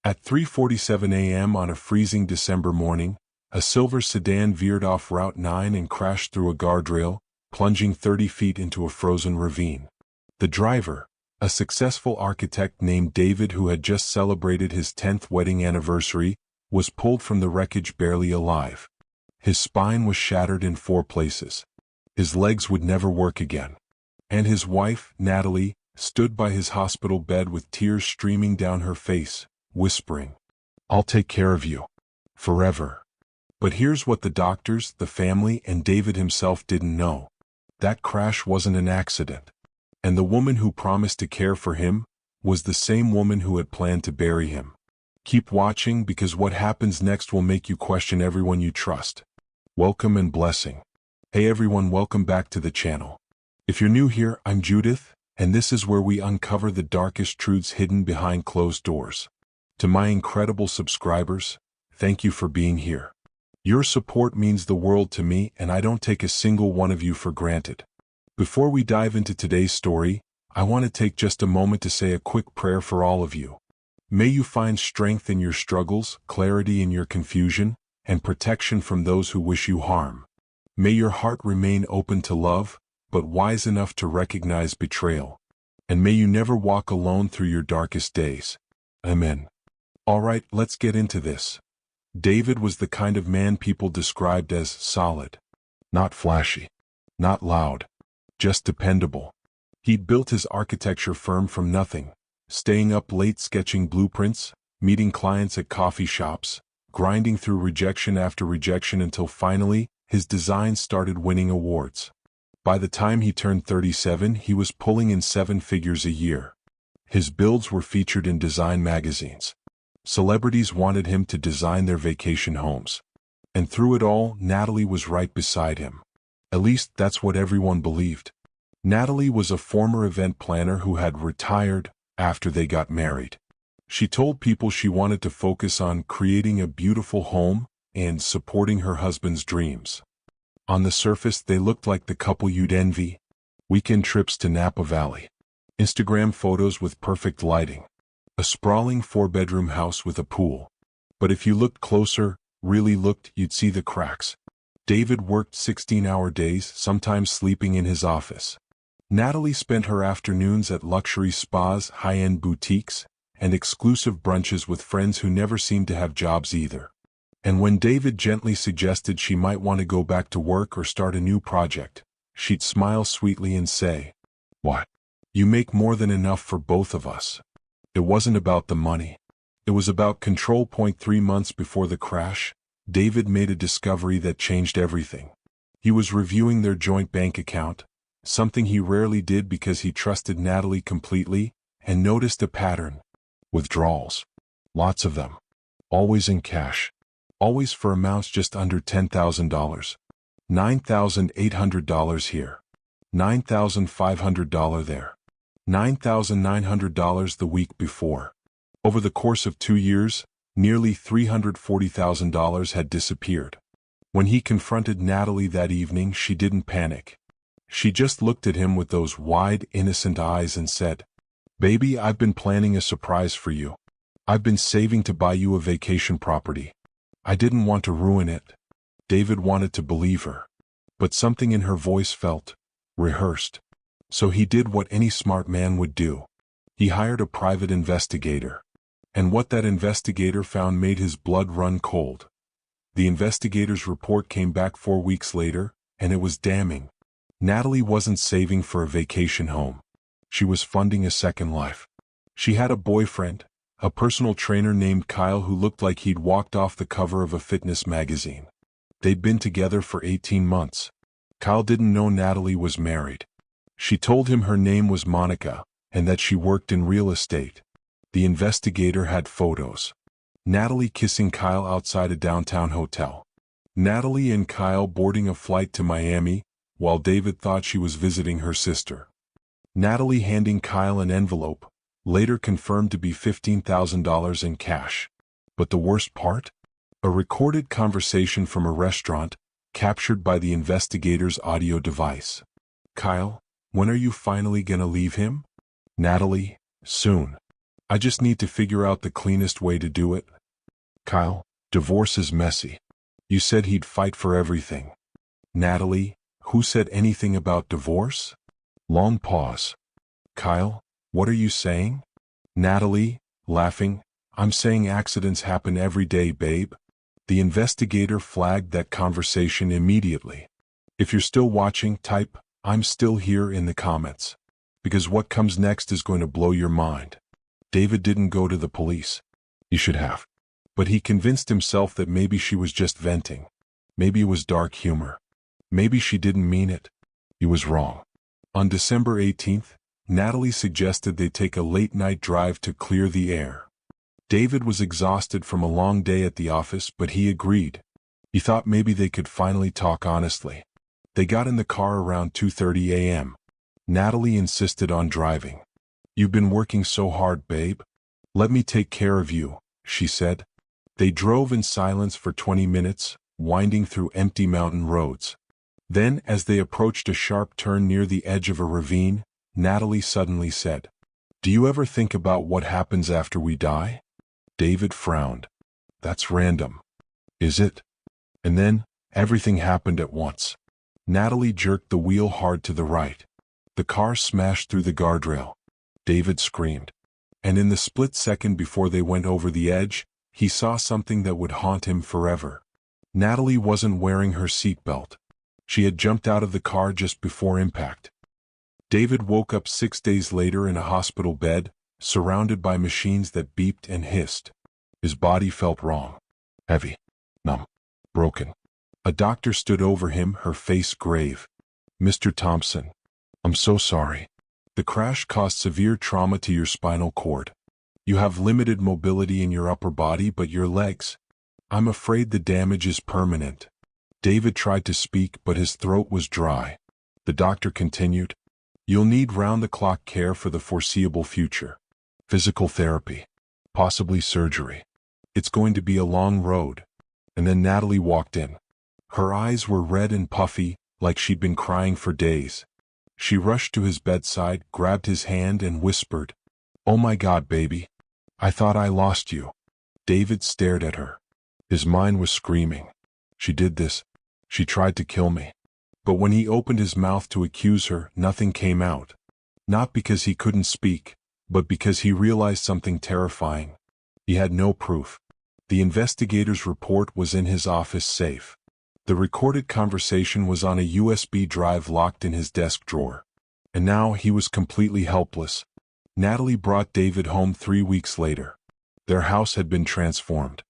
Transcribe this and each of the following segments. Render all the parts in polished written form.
At 3:47 a.m. on a freezing December morning, a silver sedan veered off Route 9 and crashed through a guardrail, plunging 30 feet into a frozen ravine. The driver, a successful architect named David who had just celebrated his 10th wedding anniversary, was pulled from the wreckage barely alive. His spine was shattered in 4 places. His legs would never work again. And his wife, Natalie, stood by his hospital bed with tears streaming down her face, whispering, "I'll take care of you. Forever." But here's what the doctors, the family, and David himself didn't know. That crash wasn't an accident. And the woman who promised to care for him was the same woman who had planned to bury him. Keep watching because what happens next will make you question everyone you trust. Welcome and blessing. Hey everyone, welcome back to the channel. If you're new here, I'm Judith, and this is where we uncover the darkest truths hidden behind closed doors. To my incredible subscribers, thank you for being here. Your support means the world to me, and I don't take a single one of you for granted. Before we dive into today's story, I want to take just a moment to say a quick prayer for all of you. May you find strength in your struggles, clarity in your confusion, and protection from those who wish you harm. May your heart remain open to love, but wise enough to recognize betrayal. And may you never walk alone through your darkest days. Amen. Alright, let's get into this. David was the kind of man people described as solid. Not flashy. Not loud. Just dependable. He'd built his architecture firm from nothing, staying up late sketching blueprints, meeting clients at coffee shops, grinding through rejection after rejection until finally, his designs started winning awards. By the time he turned 37, he was pulling in 7 figures a year. His builds were featured in design magazines. Celebrities wanted him to design their vacation homes. And through it all, Natalie was right beside him. At least that's what everyone believed. Natalie was a former event planner who had retired after they got married. She told people she wanted to focus on creating a beautiful home and supporting her husband's dreams. On the surface, they looked like the couple you'd envy. Weekend trips to Napa Valley. Instagram photos with perfect lighting. A sprawling 4-bedroom house with a pool. But if you looked closer, really looked, you'd see the cracks. David worked 16-hour days, sometimes sleeping in his office. Natalie spent her afternoons at luxury spas, high-end boutiques, and exclusive brunches with friends who never seemed to have jobs either. And when David gently suggested she might want to go back to work or start a new project, she'd smile sweetly and say, "What? You make more than enough for both of us." It wasn't about the money. It was about control. 3 months before the crash, David made a discovery that changed everything. He was reviewing their joint bank account, something he rarely did because he trusted Natalie completely, and noticed a pattern. Withdrawals. Lots of them. Always in cash. Always for amounts just under $10,000. $9,800 here. $9,500 there. $9,900 the week before. Over the course of 2 years, nearly $340,000 had disappeared. When he confronted Natalie that evening, she didn't panic. She just looked at him with those wide, innocent eyes and said, "Baby, I've been planning a surprise for you. I've been saving to buy you a vacation property. I didn't want to ruin it." David wanted to believe her. But something in her voice felt rehearsed. So he did what any smart man would do. He hired a private investigator. And what that investigator found made his blood run cold. The investigator's report came back 4 weeks later, and it was damning. Natalie wasn't saving for a vacation home. She was funding a second life. She had a boyfriend, a personal trainer named Kyle who looked like he'd walked off the cover of a fitness magazine. They'd been together for 18 months. Kyle didn't know Natalie was married. She told him her name was Monica, and that she worked in real estate. The investigator had photos. Natalie kissing Kyle outside a downtown hotel. Natalie and Kyle boarding a flight to Miami, while David thought she was visiting her sister. Natalie handing Kyle an envelope, later confirmed to be $15,000 in cash. But the worst part? A recorded conversation from a restaurant, captured by the investigator's audio device. "Kyle, when are you finally gonna leave him?" "Natalie, soon. I just need to figure out the cleanest way to do it. Kyle, divorce is messy. You said he'd fight for everything. Natalie, who said anything about divorce? Long pause. Kyle, what are you saying? Natalie, laughing, I'm saying accidents happen every day, babe. The investigator flagged that conversation immediately. If you're still watching, type, I'm still here in the comments. Because what comes next is going to blow your mind. David didn't go to the police. He should have. But he convinced himself that maybe she was just venting. Maybe it was dark humor. Maybe she didn't mean it. He was wrong. On December 18th, Natalie suggested they take a late-night drive to clear the air. David was exhausted from a long day at the office, but he agreed. He thought maybe they could finally talk honestly. They got in the car around 2:30 a.m. Natalie insisted on driving. You've been working so hard, babe. Let me take care of you, she said. They drove in silence for 20 minutes, winding through empty mountain roads. Then, as they approached a sharp turn near the edge of a ravine, Natalie suddenly said, Do you ever think about what happens after we die? David frowned. That's random. Is it? And then, everything happened at once. Natalie jerked the wheel hard to the right. The car smashed through the guardrail. David screamed. And in the split second before they went over the edge, he saw something that would haunt him forever. Natalie wasn't wearing her seatbelt. She had jumped out of the car just before impact. David woke up 6 days later in a hospital bed, surrounded by machines that beeped and hissed. His body felt wrong. Heavy. Numb. Broken. A doctor stood over him, her face grave. Mr. Thompson, I'm so sorry. The crash caused severe trauma to your spinal cord. You have limited mobility in your upper body, but your legs. I'm afraid the damage is permanent. David tried to speak, but his throat was dry. The doctor continued, You'll need round-the-clock care for the foreseeable future. Physical therapy. Possibly surgery. It's going to be a long road. And then Natalie walked in. Her eyes were red and puffy, like she'd been crying for days. She rushed to his bedside, grabbed his hand, and whispered, Oh my God, baby. I thought I lost you. David stared at her. His mind was screaming. She did this. She tried to kill me. But when he opened his mouth to accuse her, nothing came out. Not because he couldn't speak, but because he realized something terrifying. He had no proof. The investigator's report was in his office safe. The recorded conversation was on a USB drive locked in his desk drawer. And now he was completely helpless. Natalie brought David home 3 weeks later. Their house had been transformed.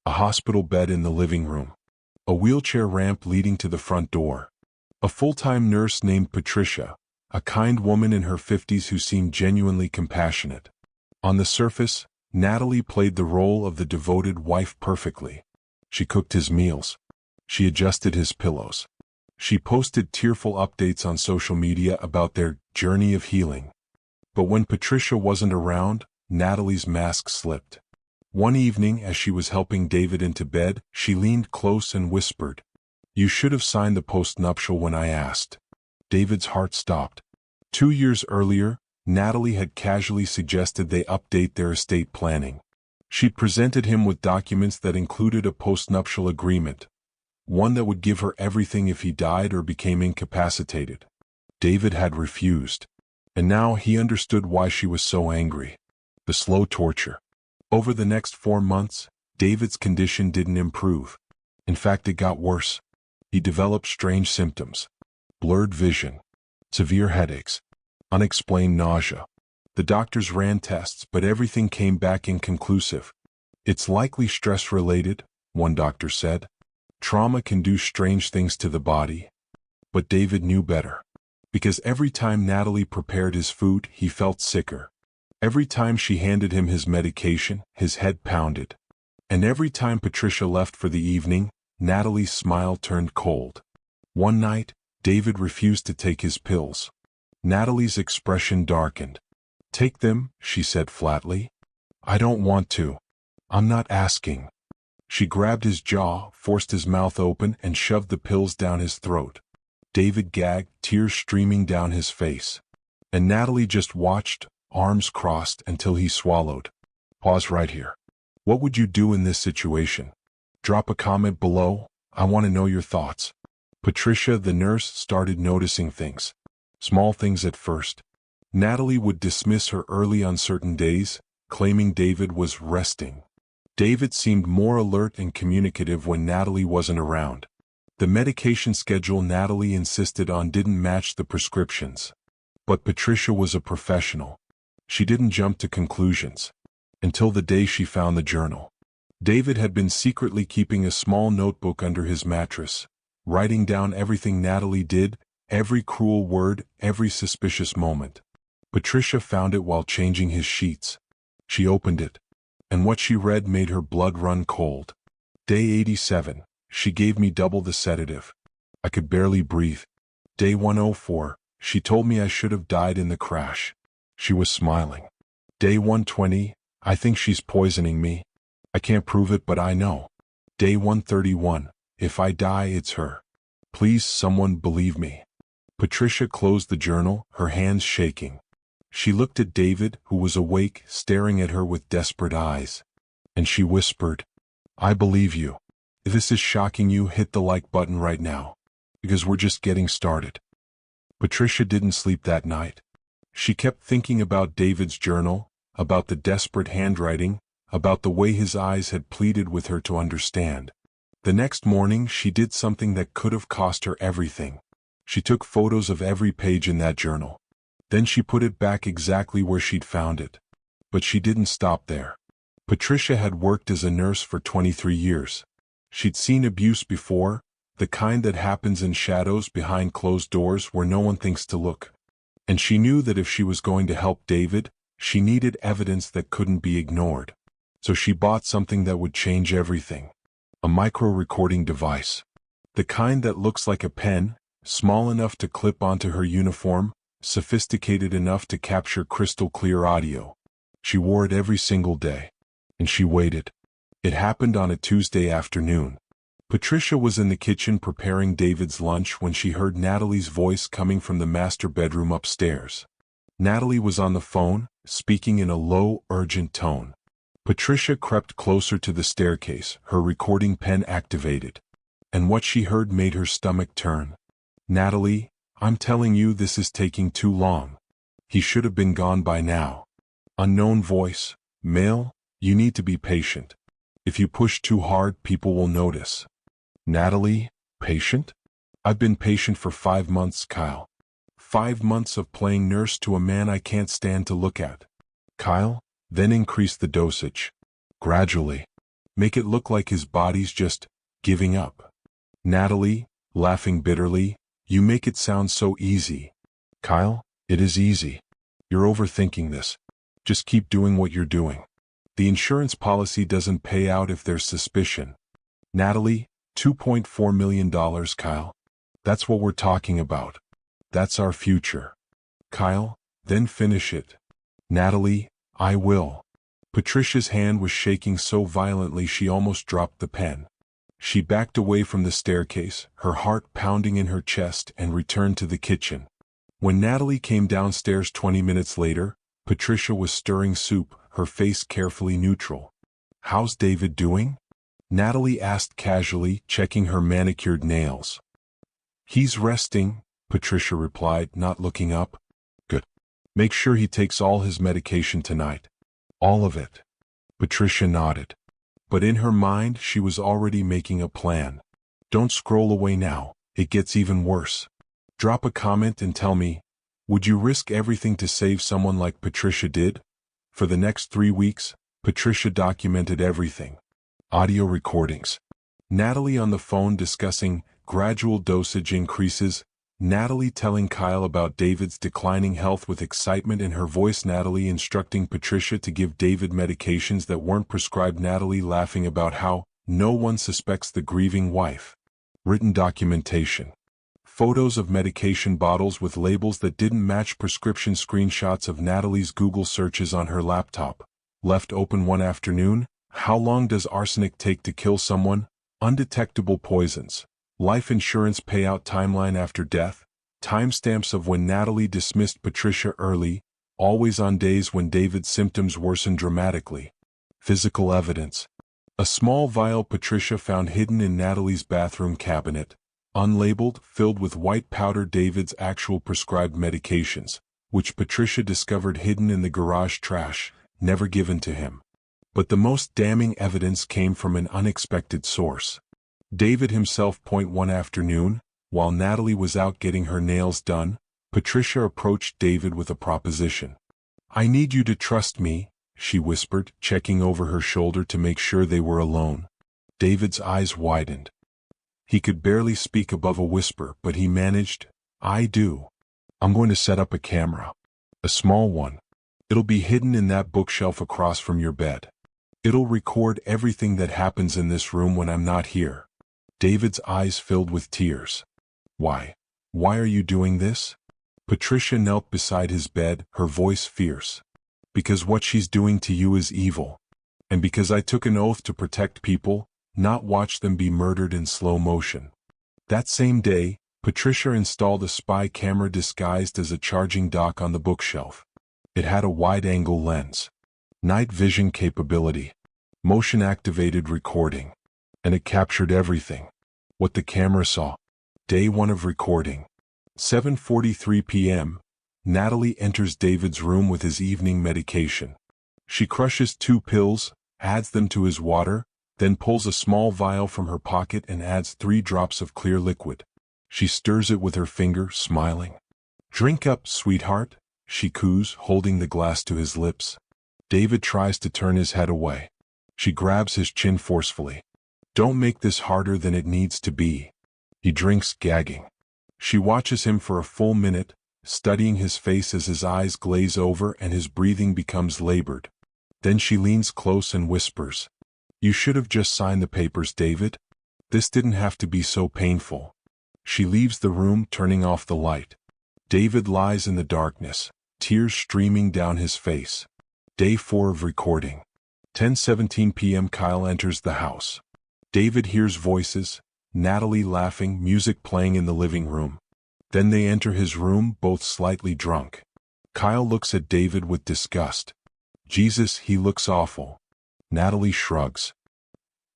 A hospital bed in the living room. A wheelchair ramp leading to the front door. A full-time nurse named Patricia, a kind woman in her 50s who seemed genuinely compassionate. On the surface, Natalie played the role of the devoted wife perfectly. She cooked his meals. She adjusted his pillows. She posted tearful updates on social media about their journey of healing. But when Patricia wasn't around, Natalie's mask slipped. One evening, as she was helping David into bed, she leaned close and whispered, You should have signed the postnuptial when I asked. David's heart stopped. 2 years earlier, Natalie had casually suggested they update their estate planning. She'd presented him with documents that included a postnuptial agreement, one that would give her everything if he died or became incapacitated. David had refused. And now he understood why she was so angry. The slow torture. Over the next 4 months, David's condition didn't improve. In fact, it got worse. He developed strange symptoms. Blurred vision. Severe headaches. Unexplained nausea. The doctors ran tests, but everything came back inconclusive. It's likely stress-related, one doctor said. Trauma can do strange things to the body. But David knew better. Because every time Natalie prepared his food, he felt sicker. Every time she handed him his medication, his head pounded. And every time Patricia left for the evening, Natalie's smile turned cold. One night, David refused to take his pills. Natalie's expression darkened. Take them, she said flatly. I don't want to. I'm not asking. She grabbed his jaw, forced his mouth open, and shoved the pills down his throat. David gagged, tears streaming down his face. And Natalie just watched, arms crossed, until he swallowed. Pause right here. What would you do in this situation? Drop a comment below. I want to know your thoughts. Patricia, the nurse, started noticing things. Small things at first. Natalie would dismiss her early on certain days, claiming David was resting. David seemed more alert and communicative when Natalie wasn't around. The medication schedule Natalie insisted on didn't match the prescriptions. But Patricia was a professional. She didn't jump to conclusions. Until the day she found the journal. David had been secretly keeping a small notebook under his mattress, writing down everything Natalie did, every cruel word, every suspicious moment. Patricia found it while changing his sheets. She opened it, and what she read made her blood run cold. Day 87, she gave me double the sedative. I could barely breathe. Day 104, she told me I should have died in the crash. She was smiling. Day 120, I think she's poisoning me. I can't prove it, but I know. Day 131, if I die, it's her. Please, someone believe me. Patricia closed the journal, her hands shaking. She looked at David, who was awake, staring at her with desperate eyes. And she whispered, I believe you. If this is shocking you, hit the like button right now. Because we're just getting started. Patricia didn't sleep that night. She kept thinking about David's journal, about the desperate handwriting, about the way his eyes had pleaded with her to understand. The next morning, she did something that could have cost her everything. She took photos of every page in that journal. Then she put it back exactly where she'd found it. But she didn't stop there. Patricia had worked as a nurse for 23 years. She'd seen abuse before, the kind that happens in shadows behind closed doors where no one thinks to look. And she knew that if she was going to help David, she needed evidence that couldn't be ignored. So she bought something that would change everything. A micro-recording device. The kind that looks like a pen, small enough to clip onto her uniform, sophisticated enough to capture crystal-clear audio. She wore it every single day. And she waited. It happened on a Tuesday afternoon. Patricia was in the kitchen preparing David's lunch when she heard Natalie's voice coming from the master bedroom upstairs. Natalie was on the phone, speaking in a low, urgent tone. Patricia crept closer to the staircase, her recording pen activated. And what she heard made her stomach turn. Natalie, I'm telling you, this is taking too long. He should have been gone by now. Unknown voice, male, you need to be patient. If you push too hard, people will notice. Natalie, patient? I've been patient for 5 months, Kyle. 5 months of playing nurse to a man I can't stand to look at. Kyle, then increase the dosage. Gradually. Make it look like his body's just giving up. Natalie, laughing bitterly, you make it sound so easy. Kyle, it is easy. You're overthinking this. Just keep doing what you're doing. The insurance policy doesn't pay out if there's suspicion. Natalie, $2.4 million, Kyle. That's what we're talking about. That's our future. Kyle, then finish it. Natalie, I will. Patricia's hand was shaking so violently she almost dropped the pen. She backed away from the staircase, her heart pounding in her chest, and returned to the kitchen. When Natalie came downstairs 20 minutes later, Patricia was stirring soup, her face carefully neutral. How's David doing? Natalie asked casually, checking her manicured nails. He's resting, Patricia replied, not looking up. Good. Make sure he takes all his medication tonight. All of it. Patricia nodded. But in her mind, she was already making a plan. Don't scroll away now, it gets even worse. Drop a comment and tell me, would you risk everything to save someone like Patricia did? For the next 3 weeks, Patricia documented everything. Audio recordings. Natalie on the phone discussing gradual dosage increases, Natalie telling Kyle about David's declining health with excitement in her voice, Natalie instructing Patricia to give David medications that weren't prescribed, Natalie laughing about how no one suspects the grieving wife. Written documentation. Photos of medication bottles with labels that didn't match prescription, screenshots of Natalie's Google searches on her laptop. Left open one afternoon. How long does arsenic take to kill someone? Undetectable poisons. Life insurance payout timeline after death. Timestamps of when Natalie dismissed Patricia early, always on days when David's symptoms worsened dramatically. Physical evidence. A small vial Patricia found hidden in Natalie's bathroom cabinet, unlabeled, filled with white powder, David's actual prescribed medications, which Patricia discovered hidden in the garage trash, never given to him. But the most damning evidence came from an unexpected source. David himself. One afternoon, while Natalie was out getting her nails done, Patricia approached David with a proposition. "I need you to trust me," she whispered, checking over her shoulder to make sure they were alone. David's eyes widened. He could barely speak above a whisper, but he managed. "I do. I'm going to set up a camera. A small one. It'll be hidden in that bookshelf across from your bed. It'll record everything that happens in this room when I'm not here." David's eyes filled with tears. "Why? Why are you doing this?" Patricia knelt beside his bed, her voice fierce. "Because what she's doing to you is evil. And because I took an oath to protect people, not watch them be murdered in slow motion." That same day, Patricia installed a spy camera disguised as a charging dock on the bookshelf. It had a wide-angle lens, night vision capability, motion-activated recording, and it captured everything. What the camera saw. Day 1 of recording. 7:43 p.m. Natalie enters David's room with his evening medication. She crushes 2 pills, adds them to his water, then pulls a small vial from her pocket and adds 3 drops of clear liquid. She stirs it with her finger, smiling. "Drink up, sweetheart," she coos, holding the glass to his lips. David tries to turn his head away. She grabs his chin forcefully. "Don't make this harder than it needs to be." He drinks, gagging. She watches him for a full minute, studying his face as his eyes glaze over and his breathing becomes labored. Then she leans close and whispers, "You should have just signed the papers, David. This didn't have to be so painful." She leaves the room, turning off the light. David lies in the darkness, tears streaming down his face. Day 4 of recording. 10:17 p.m. Kyle enters the house. David hears voices, Natalie laughing, music playing in the living room. Then they enter his room, both slightly drunk. Kyle looks at David with disgust. "Jesus, he looks awful." Natalie shrugs.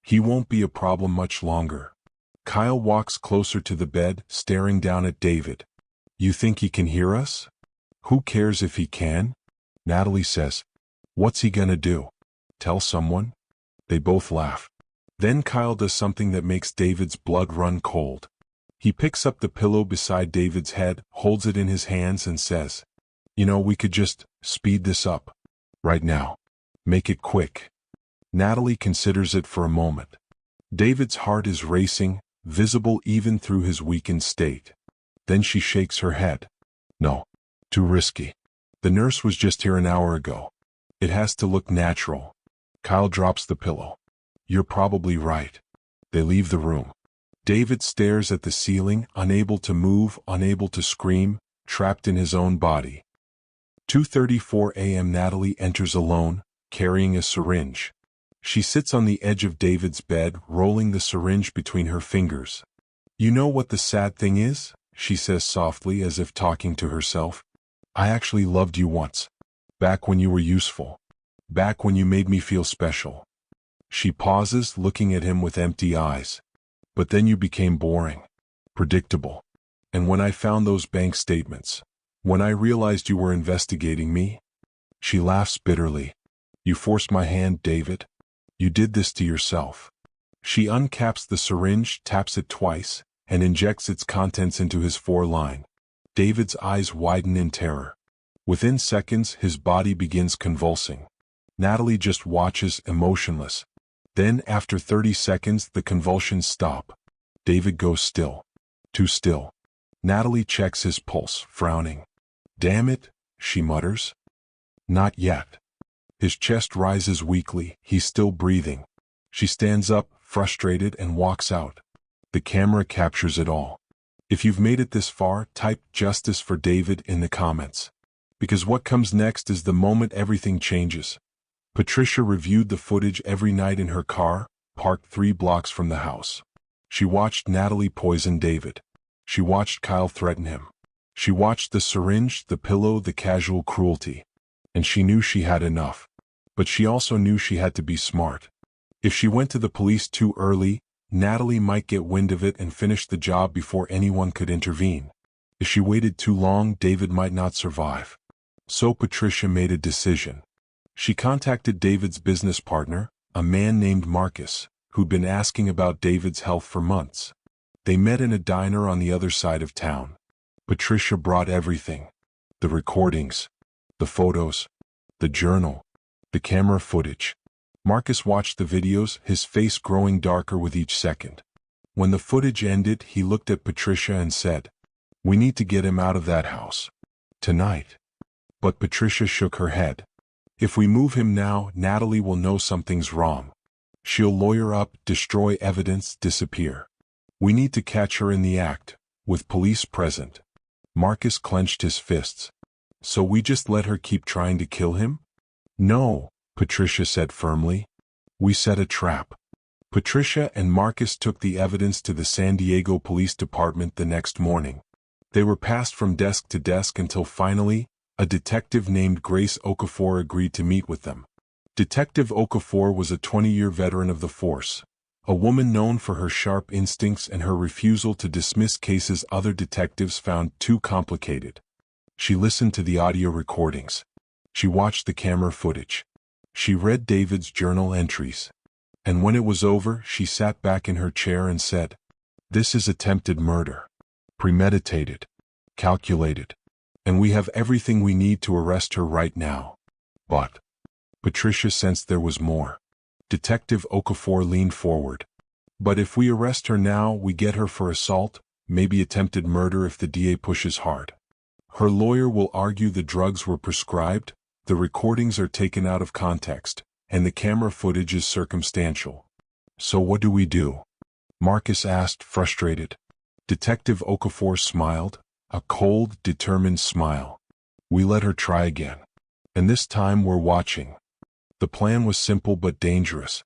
"He won't be a problem much longer." Kyle walks closer to the bed, staring down at David. "You think he can hear us?" "Who cares if he can?" Natalie says. "What's he gonna do? Tell someone?" They both laugh. Then Kyle does something that makes David's blood run cold. He picks up the pillow beside David's head, holds it in his hands and says, "You know, we could just speed this up. Right now. Make it quick." Natalie considers it for a moment. David's heart is racing, visible even through his weakened state. Then she shakes her head. "No. Too risky. The nurse was just here an hour ago. It has to look natural." Kyle drops the pillow. "You're probably right." They leave the room. David stares at the ceiling, unable to move, unable to scream, trapped in his own body. 2:34 a.m. Natalie enters alone, carrying a syringe. She sits on the edge of David's bed, rolling the syringe between her fingers. "You know what the sad thing is?" she says softly, as if talking to herself. "I actually loved you once. Back when you were useful. Back when you made me feel special." She pauses, looking at him with empty eyes. "But then you became boring. Predictable. And when I found those bank statements, when I realized you were investigating me." She laughs bitterly. "You forced my hand, David. You did this to yourself." She uncaps the syringe, taps it twice, and injects its contents into his foreline. David's eyes widen in terror. Within seconds, his body begins convulsing. Natalie just watches, emotionless. Then, after 30 seconds, the convulsions stop. David goes still. Too still. Natalie checks his pulse, frowning. "Damn it," she mutters. "Not yet." His chest rises weakly, he's still breathing. She stands up, frustrated, and walks out. The camera captures it all. If you've made it this far, type "justice for David" in the comments. Because what comes next is the moment everything changes. Patricia reviewed the footage every night in her car, parked 3 blocks from the house. She watched Natalie poison David. She watched Kyle threaten him. She watched the syringe, the pillow, the casual cruelty. And she knew she had enough. But she also knew she had to be smart. If she went to the police too early, Natalie might get wind of it and finish the job before anyone could intervene. If she waited too long, David might not survive. So Patricia made a decision. She contacted David's business partner, a man named Marcus, who'd been asking about David's health for months. They met in a diner on the other side of town. Patricia brought everything. The recordings, the photos, the journal, the camera footage. Marcus watched the videos, his face growing darker with each second. When the footage ended, he looked at Patricia and said, "We need to get him out of that house. Tonight." But Patricia shook her head. "If we move him now, Natalie will know something's wrong. She'll lawyer up, destroy evidence, disappear. We need to catch her in the act, with police present." Marcus clenched his fists. "So we just let her keep trying to kill him?" "No," Patricia said firmly. "We set a trap." Patricia and Marcus took the evidence to the San Diego Police Department the next morning. They were passed from desk to desk until finally, a detective named Grace Okafor agreed to meet with them. Detective Okafor was a 20-year veteran of the force, a woman known for her sharp instincts and her refusal to dismiss cases other detectives found too complicated. She listened to the audio recordings. She watched the camera footage. She read David's journal entries. And when it was over, she sat back in her chair and said, "This is attempted murder. Premeditated. Calculated. And we have everything we need to arrest her right now." But Patricia sensed there was more. Detective Okafor leaned forward. "But if we arrest her now, we get her for assault, maybe attempted murder if the DA pushes hard. Her lawyer will argue the drugs were prescribed, the recordings are taken out of context, and the camera footage is circumstantial. So what do we do?" Marcus asked, frustrated. Detective Okafor smiled, a cold, determined smile. "We let her try again. And this time we're watching." The plan was simple but dangerous.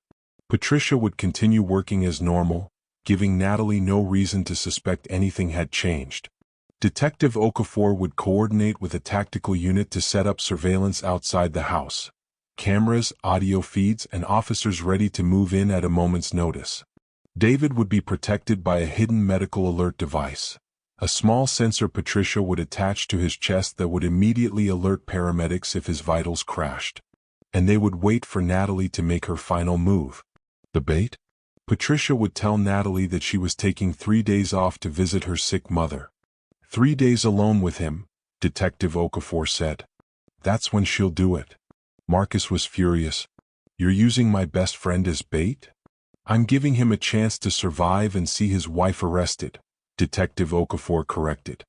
Patricia would continue working as normal, giving Natalie no reason to suspect anything had changed. Detective Okafor would coordinate with a tactical unit to set up surveillance outside the house. Cameras, audio feeds, and officers ready to move in at a moment's notice. David would be protected by a hidden medical alert device. A small sensor Patricia would attach to his chest that would immediately alert paramedics if his vitals crashed. And they would wait for Natalie to make her final move. The bait? Patricia would tell Natalie that she was taking 3 days off to visit her sick mother. 3 days alone with him, Detective Okafor said. That's when she'll do it. Marcus was furious. "You're using my best friend as bait? I'm giving him a chance to survive and see his wife arrested," Detective Okafor corrected.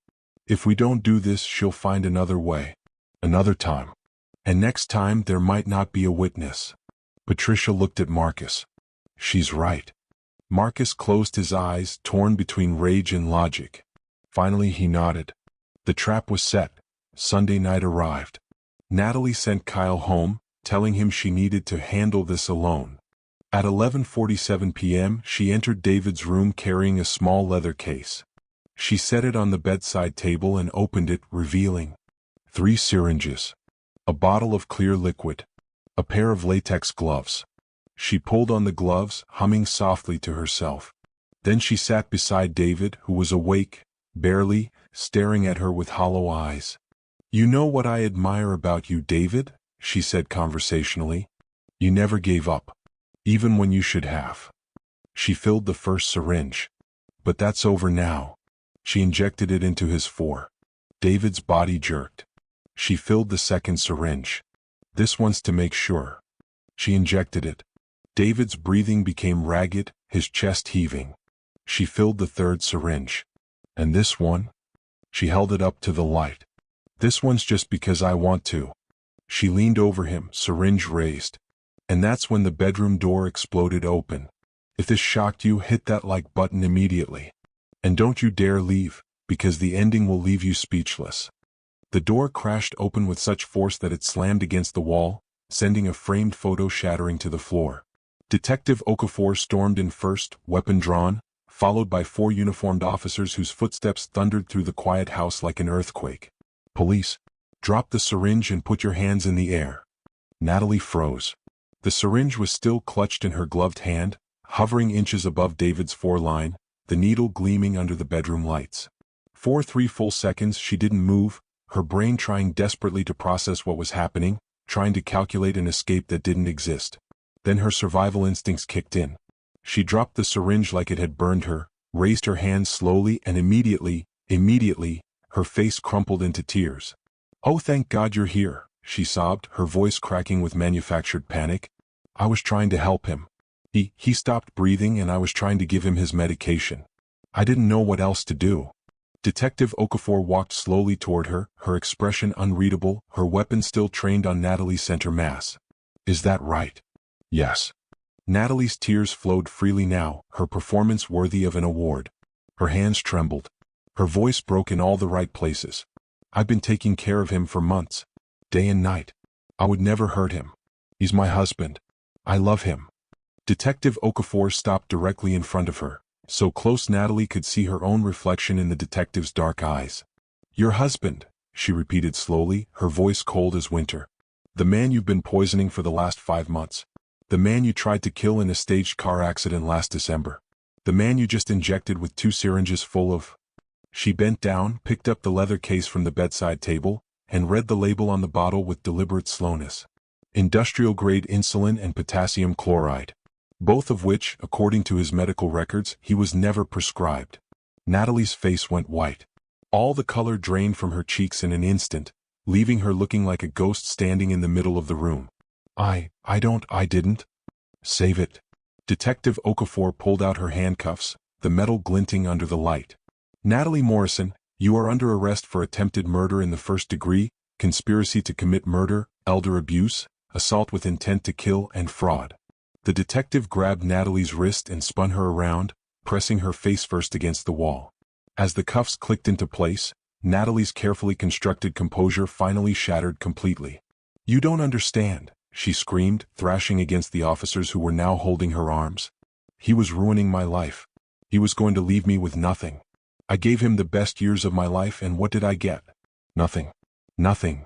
"If we don't do this, she'll find another way. Another time. And next time there might not be a witness." Patricia looked at Marcus. "She's right." Marcus closed his eyes, torn between rage and logic. Finally he nodded. The trap was set. Sunday night arrived. Natalie sent Kyle home, telling him she needed to handle this alone. At 11:47 p.m., she entered David's room carrying a small leather case. She set it on the bedside table and opened it, revealing 3 syringes, a bottle of clear liquid, a pair of latex gloves. She pulled on the gloves, humming softly to herself. Then she sat beside David, who was awake, barely, staring at her with hollow eyes. "You know what I admire about you, David?" she said conversationally. "You never gave up. Even when you should have." She filled the first syringe. "But that's over now." She injected it into his fore. David's body jerked. She filled the second syringe. "This one's to make sure." She injected it. David's breathing became ragged, his chest heaving. She filled the third syringe. "And this one?" She held it up to the light. "This one's just because I want to." She leaned over him, syringe raised. And that's when the bedroom door exploded open. If this shocked you, hit that like button immediately. And don't you dare leave, because the ending will leave you speechless. The door crashed open with such force that it slammed against the wall, sending a framed photo shattering to the floor. Detective Okafor stormed in first, weapon drawn, followed by 4 uniformed officers whose footsteps thundered through the quiet house like an earthquake. "Police, drop the syringe and put your hands in the air." Natalie froze. The syringe was still clutched in her gloved hand, hovering inches above David's foreline, the needle gleaming under the bedroom lights. For 3 full seconds she didn't move, her brain trying desperately to process what was happening, trying to calculate an escape that didn't exist. Then her survival instincts kicked in. She dropped the syringe like it had burned her, raised her hands slowly, and immediately, her face crumpled into tears. "Oh, thank God you're here," she sobbed, her voice cracking with manufactured panic. "I was trying to help him. He stopped breathing and I was trying to give him his medication. I didn't know what else to do." Detective Okafor walked slowly toward her, her expression unreadable, her weapon still trained on Natalie's center mass. "Is that right?" "Yes." Natalie's tears flowed freely now, her performance worthy of an award. Her hands trembled. Her voice broke in all the right places. "I've been taking care of him for months. Day and night. I would never hurt him. He's my husband. I love him." Detective Okafor stopped directly in front of her, so close Natalie could see her own reflection in the detective's dark eyes. "Your husband," she repeated slowly, her voice cold as winter. "The man you've been poisoning for the last 5 months. The man you tried to kill in a staged car accident last December. The man you just injected with 2 syringes full of—" She bent down, picked up the leather case from the bedside table, and read the label on the bottle with deliberate slowness. Industrial-grade insulin and potassium chloride. Both of which, according to his medical records, he was never prescribed. Natalie's face went white. All the color drained from her cheeks in an instant, leaving her looking like a ghost standing in the middle of the room. I didn't. Save it." Detective Okafor pulled out her handcuffs, the metal glinting under the light. "Natalie Morrison, you are under arrest for attempted murder in the 1st degree, conspiracy to commit murder, elder abuse, assault with intent to kill, and fraud." The detective grabbed Natalie's wrist and spun her around, pressing her face first against the wall. As the cuffs clicked into place, Natalie's carefully constructed composure finally shattered completely. "You don't understand," she screamed, thrashing against the officers who were now holding her arms. "He was ruining my life. He was going to leave me with nothing. I gave him the best years of my life, and what did I get? Nothing. Nothing."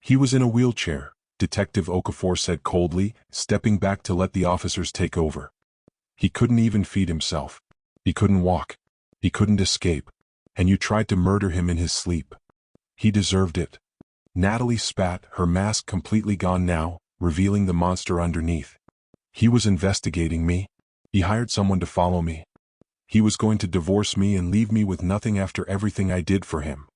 "He was in a wheelchair," Detective Okafor said coldly, stepping back to let the officers take over. "He couldn't even feed himself. He couldn't walk. He couldn't escape. And you tried to murder him in his sleep. He deserved it." Natalie spat, her mask completely gone now, revealing the monster underneath. "He was investigating me. He hired someone to follow me. He was going to divorce me and leave me with nothing after everything I did for him."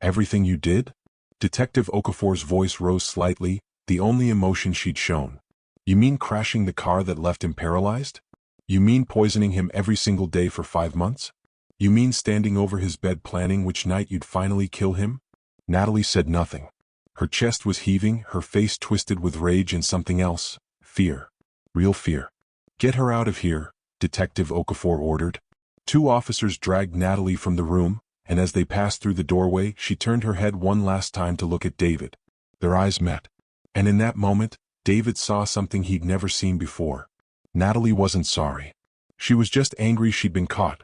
"Everything you did?" Detective Okafor's voice rose slightly, the only emotion she'd shown. "You mean crashing the car that left him paralyzed? You mean poisoning him every single day for 5 months? You mean standing over his bed planning which night you'd finally kill him?" Natalie said nothing. Her chest was heaving, her face twisted with rage and something else, fear. Real fear. "Get her out of here," Detective Okafor ordered. 2 officers dragged Natalie from the room, and as they passed through the doorway, she turned her head one last time to look at David. Their eyes met. And in that moment, David saw something he'd never seen before. Natalie wasn't sorry. She was just angry she'd been caught.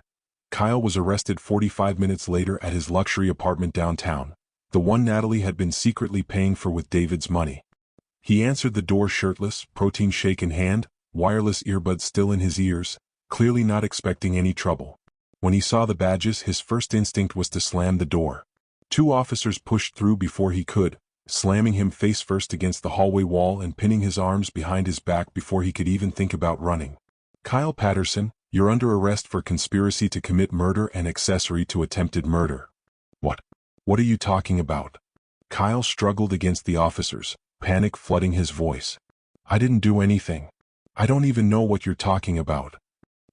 Kyle was arrested 45 minutes later at his luxury apartment downtown, the one Natalie had been secretly paying for with David's money. He answered the door shirtless, protein shake in hand, wireless earbuds still in his ears, clearly not expecting any trouble. When he saw the badges, his first instinct was to slam the door. 2 officers pushed through before he could, slamming him face first against the hallway wall and pinning his arms behind his back before he could even think about running. "Kyle Patterson, you're under arrest for conspiracy to commit murder and accessory to attempted murder." "What? What are you talking about?" Kyle struggled against the officers, panic flooding his voice. "I didn't do anything. I don't even know what you're talking about."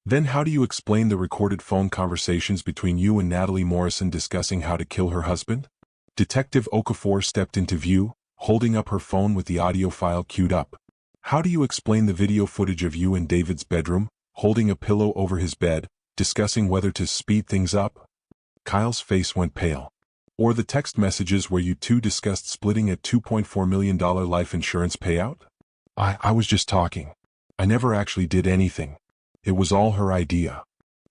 "Then how do you explain the recorded phone conversations between you and Natalie Morrison discussing how to kill her husband?" Detective Okafor stepped into view, holding up her phone with the audio file queued up. "How do you explain the video footage of you in David's bedroom, holding a pillow over his bed, discussing whether to speed things up?" Kyle's face went pale. "Or the text messages where you 2 discussed splitting a $2.4 million life insurance payout?" I was just talking. I never actually did anything. It was all her idea."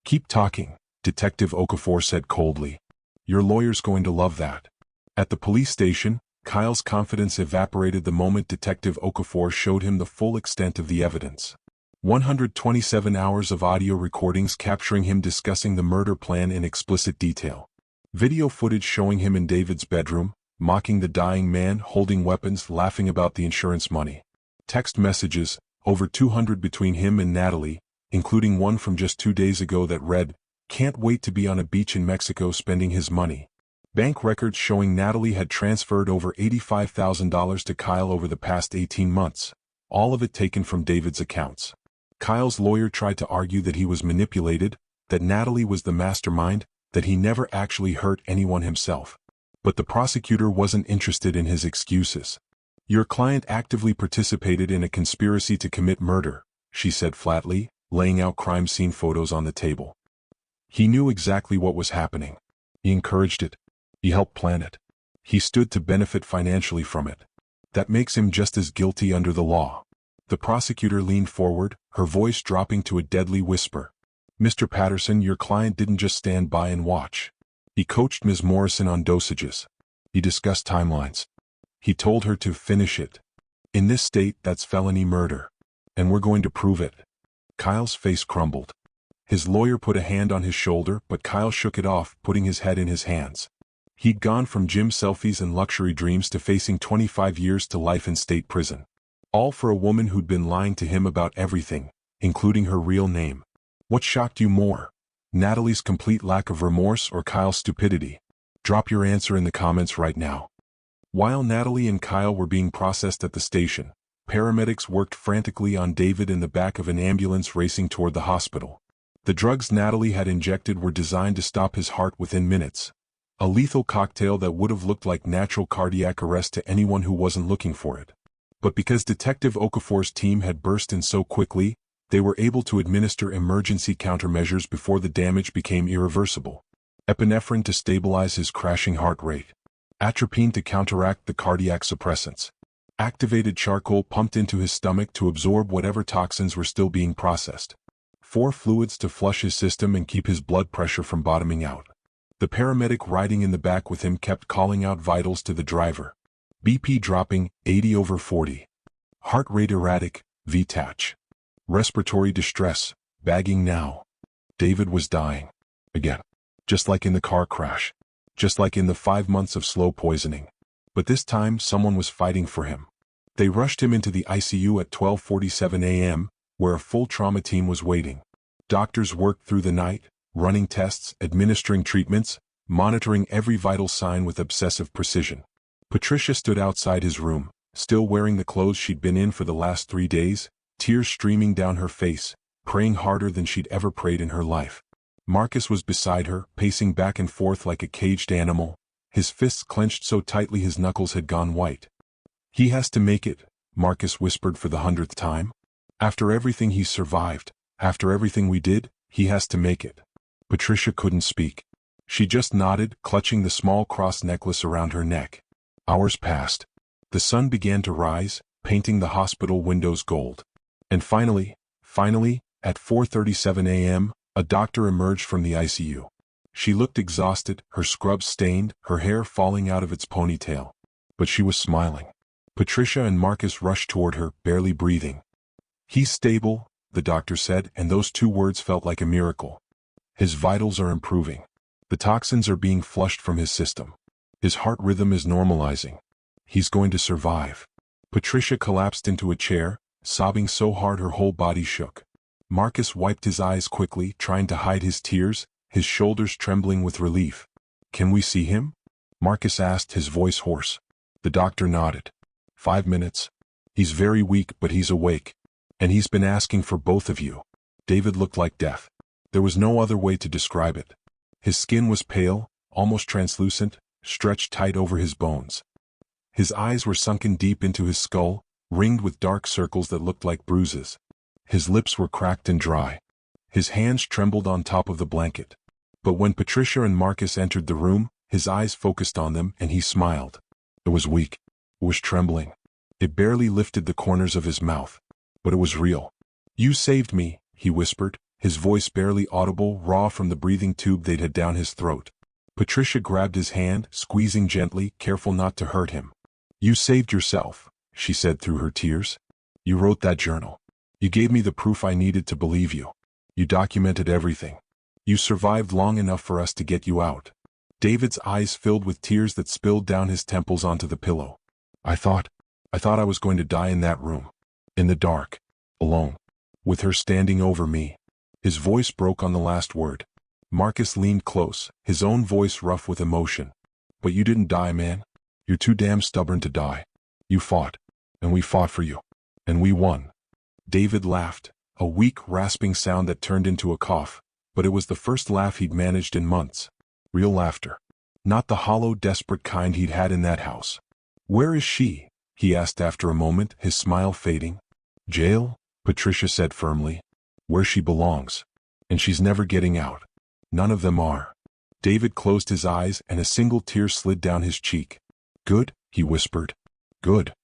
"Keep talking," Detective Okafor said coldly. "Your lawyer's going to love that." At the police station, Kyle's confidence evaporated the moment Detective Okafor showed him the full extent of the evidence. 127 hours of audio recordings capturing him discussing the murder plan in explicit detail. Video footage showing him in David's bedroom, mocking the dying man, holding weapons, laughing about the insurance money. Text messages, over 200 between him and Natalie, including one from just 2 days ago that read, "Can't wait to be on a beach in Mexico spending his money." Bank records showing Natalie had transferred over $85,000 to Kyle over the past 18 months, all of it taken from David's accounts. Kyle's lawyer tried to argue that he was manipulated, that Natalie was the mastermind, that he never actually hurt anyone himself. But the prosecutor wasn't interested in his excuses. "Your client actively participated in a conspiracy to commit murder," she said flatly, laying out crime scene photos on the table. He knew exactly what was happening. He encouraged it. He helped plan it. He stood to benefit financially from it. That makes him just as guilty under the law. The prosecutor leaned forward, her voice dropping to a deadly whisper. "Mr. Patterson, your client didn't just stand by and watch. He coached Ms. Morrison on dosages. He discussed timelines. He told her to finish it. In this state, that's felony murder. And we're going to prove it." Kyle's face crumbled. His lawyer put a hand on his shoulder, but Kyle shook it off, putting his head in his hands. He'd gone from gym selfies and luxury dreams to facing 25 years to life in state prison. All for a woman who'd been lying to him about everything, including her real name. What shocked you more? Natalie's complete lack of remorse or Kyle's stupidity? Drop your answer in the comments right now. While Natalie and Kyle were being processed at the station, paramedics worked frantically on David in the back of an ambulance racing toward the hospital. The drugs Natalie had injected were designed to stop his heart within minutes. A lethal cocktail that would have looked like natural cardiac arrest to anyone who wasn't looking for it. But because Detective Okafor's team had burst in so quickly, they were able to administer emergency countermeasures before the damage became irreversible. Epinephrine to stabilize his crashing heart rate. Atropine to counteract the cardiac suppressants. Activated charcoal pumped into his stomach to absorb whatever toxins were still being processed. 4 fluids to flush his system and keep his blood pressure from bottoming out. The paramedic riding in the back with him kept calling out vitals to the driver. BP dropping, 80/40. Heart rate erratic, VTach. Respiratory distress, bagging now. David was dying. Again. Just like in the car crash. Just like in the 5 months of slow poisoning. But this time someone was fighting for him. They rushed him into the ICU at 12:47 a.m., where a full trauma team was waiting. Doctors worked through the night, running tests, administering treatments, monitoring every vital sign with obsessive precision. Patricia stood outside his room, still wearing the clothes she'd been in for the last 3 days, tears streaming down her face, praying harder than she'd ever prayed in her life. Marcus was beside her, pacing back and forth like a caged animal, his fists clenched so tightly his knuckles had gone white. "He has to make it," Marcus whispered for the 100th time. "After everything he's survived, after everything we did, he has to make it." Patricia couldn't speak. She just nodded, clutching the small cross necklace around her neck. Hours passed. The sun began to rise, painting the hospital windows gold. And finally, at 4:37 a.m., a doctor emerged from the ICU. She looked exhausted, her scrubs stained, her hair falling out of its ponytail. But she was smiling. Patricia and Marcus rushed toward her, barely breathing. "He's stable," the doctor said, and those 2 words felt like a miracle. "His vitals are improving. The toxins are being flushed from his system. His heart rhythm is normalizing. He's going to survive." Patricia collapsed into a chair, sobbing so hard her whole body shook. Marcus wiped his eyes quickly, trying to hide his tears, his shoulders trembling with relief. "Can we see him?" Marcus asked, his voice hoarse. The doctor nodded. 5 minutes. "He's very weak, but he's awake. And he's been asking for both of you." David looked like death. There was no other way to describe it. His skin was pale, almost translucent, stretched tight over his bones. His eyes were sunken deep into his skull, ringed with dark circles that looked like bruises. His lips were cracked and dry. His hands trembled on top of the blanket. But when Patricia and Marcus entered the room, his eyes focused on them and he smiled. It was weak. It was trembling. It barely lifted the corners of his mouth. But it was real. "You saved me," he whispered, his voice barely audible, raw from the breathing tube they'd had down his throat. Patricia grabbed his hand, squeezing gently, careful not to hurt him. "You saved yourself," she said through her tears. "You wrote that journal. You gave me the proof I needed to believe you. You documented everything. You survived long enough for us to get you out." David's eyes filled with tears that spilled down his temples onto the pillow. I thought I was going to die in that room. In the dark. Alone. With her standing over me." His voice broke on the last word. Marcus leaned close, his own voice rough with emotion. "But you didn't die, man. You're too damn stubborn to die. You fought. And we fought for you. And we won." David laughed, a weak, rasping sound that turned into a cough, but it was the first laugh he'd managed in months. Real laughter. Not the hollow, desperate kind he'd had in that house. "Where is she?" he asked after a moment, his smile fading. "Jail," Patricia said firmly. "Where she belongs. And she's never getting out. None of them are." David closed his eyes and a single tear slid down his cheek. "Good," he whispered. "Good."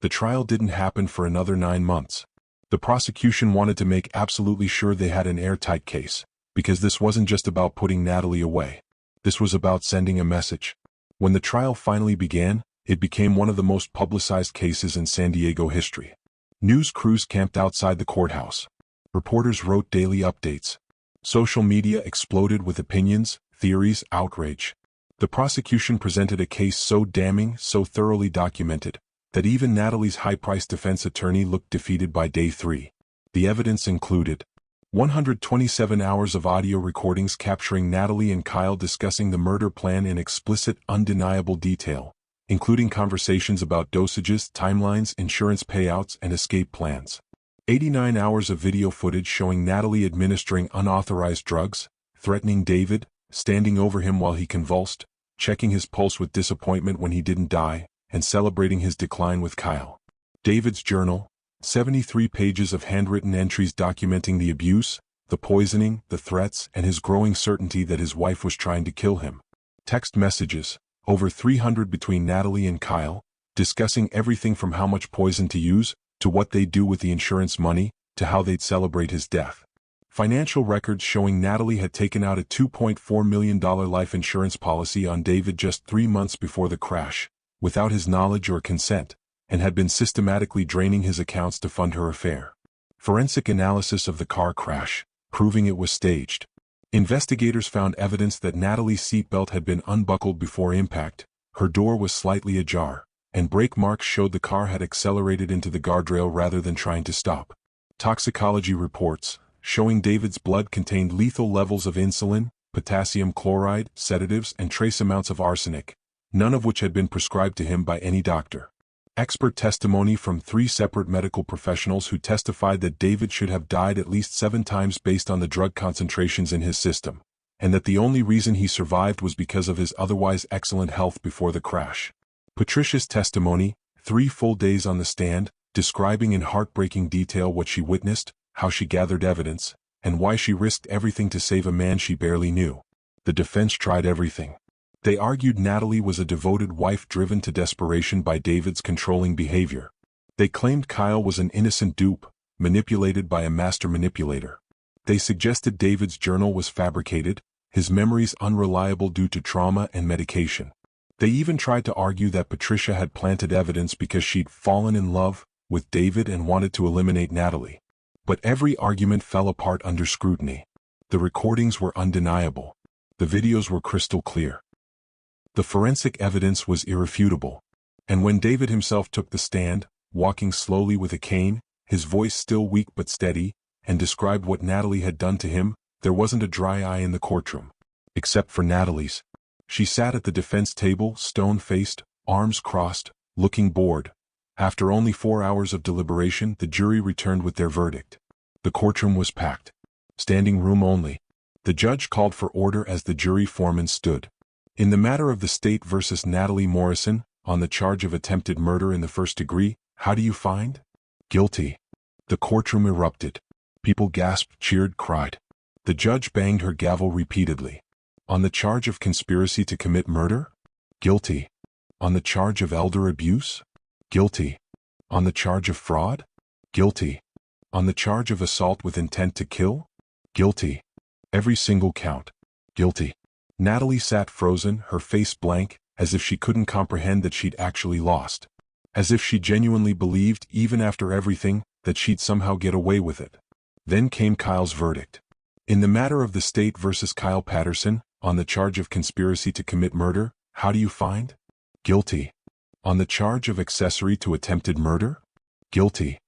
The trial didn't happen for another 9 months. The prosecution wanted to make absolutely sure they had an airtight case, because this wasn't just about putting Natalie away. This was about sending a message. When the trial finally began, it became one of the most publicized cases in San Diego history. News crews camped outside the courthouse. Reporters wrote daily updates. Social media exploded with opinions, theories, outrage. The prosecution presented a case so damning, so thoroughly documented, that even Natalie's high-priced defense attorney looked defeated by day 3. The evidence included 127 hours of audio recordings capturing Natalie and Kyle discussing the murder plan in explicit, undeniable detail, including conversations about dosages, timelines, insurance payouts, and escape plans. 89 hours of video footage showing Natalie administering unauthorized drugs, threatening David, standing over him while he convulsed, checking his pulse with disappointment when he didn't die, and celebrating his decline with Kyle. David's journal, 73 pages of handwritten entries documenting the abuse, the poisoning, the threats, and his growing certainty that his wife was trying to kill him. Text messages, over 300 between Natalie and Kyle, discussing everything from how much poison to use, to what they'd do with the insurance money, to how they'd celebrate his death. Financial records showing Natalie had taken out a $2.4 million life insurance policy on David just 3 months before the crash, without his knowledge or consent, and had been systematically draining his accounts to fund her affair. Forensic analysis of the car crash, proving it was staged. Investigators found evidence that Natalie's seatbelt had been unbuckled before impact, her door was slightly ajar, and brake marks showed the car had accelerated into the guardrail rather than trying to stop. Toxicology reports, showing David's blood contained lethal levels of insulin, potassium chloride, sedatives, and trace amounts of arsenic, none of which had been prescribed to him by any doctor. Expert testimony from 3 separate medical professionals who testified that David should have died at least 7 times based on the drug concentrations in his system, and that the only reason he survived was because of his otherwise excellent health before the crash. Patricia's testimony, 3 full days on the stand, describing in heartbreaking detail what she witnessed, how she gathered evidence, and why she risked everything to save a man she barely knew. The defense tried everything. They argued Natalie was a devoted wife driven to desperation by David's controlling behavior. They claimed Kyle was an innocent dupe, manipulated by a master manipulator. They suggested David's journal was fabricated, his memories unreliable due to trauma and medication. They even tried to argue that Patricia had planted evidence because she'd fallen in love with David and wanted to eliminate Natalie. But every argument fell apart under scrutiny. The recordings were undeniable. The videos were crystal clear. The forensic evidence was irrefutable. And when David himself took the stand, walking slowly with a cane, his voice still weak but steady, and described what Natalie had done to him, there wasn't a dry eye in the courtroom. Except for Natalie's. She sat at the defense table, stone-faced, arms crossed, looking bored. After only 4 hours of deliberation, the jury returned with their verdict. The courtroom was packed. Standing room only. The judge called for order as the jury foreman stood. In the matter of the state versus Natalie Morrison, on the charge of attempted murder in the first degree, how do you find? Guilty. The courtroom erupted. People gasped, cheered, cried. The judge banged her gavel repeatedly. On the charge of conspiracy to commit murder? Guilty. On the charge of elder abuse? Guilty. On the charge of fraud? Guilty. On the charge of assault with intent to kill? Guilty. Every single count. Guilty. Natalie sat frozen, her face blank, as if she couldn't comprehend that she'd actually lost. as if she genuinely believed, even after everything, that she'd somehow get away with it. Then came Kyle's verdict. In the matter of the state versus Kyle Patterson, on the charge of conspiracy to commit murder, how do you find? Guilty. On the charge of accessory to attempted murder? Guilty.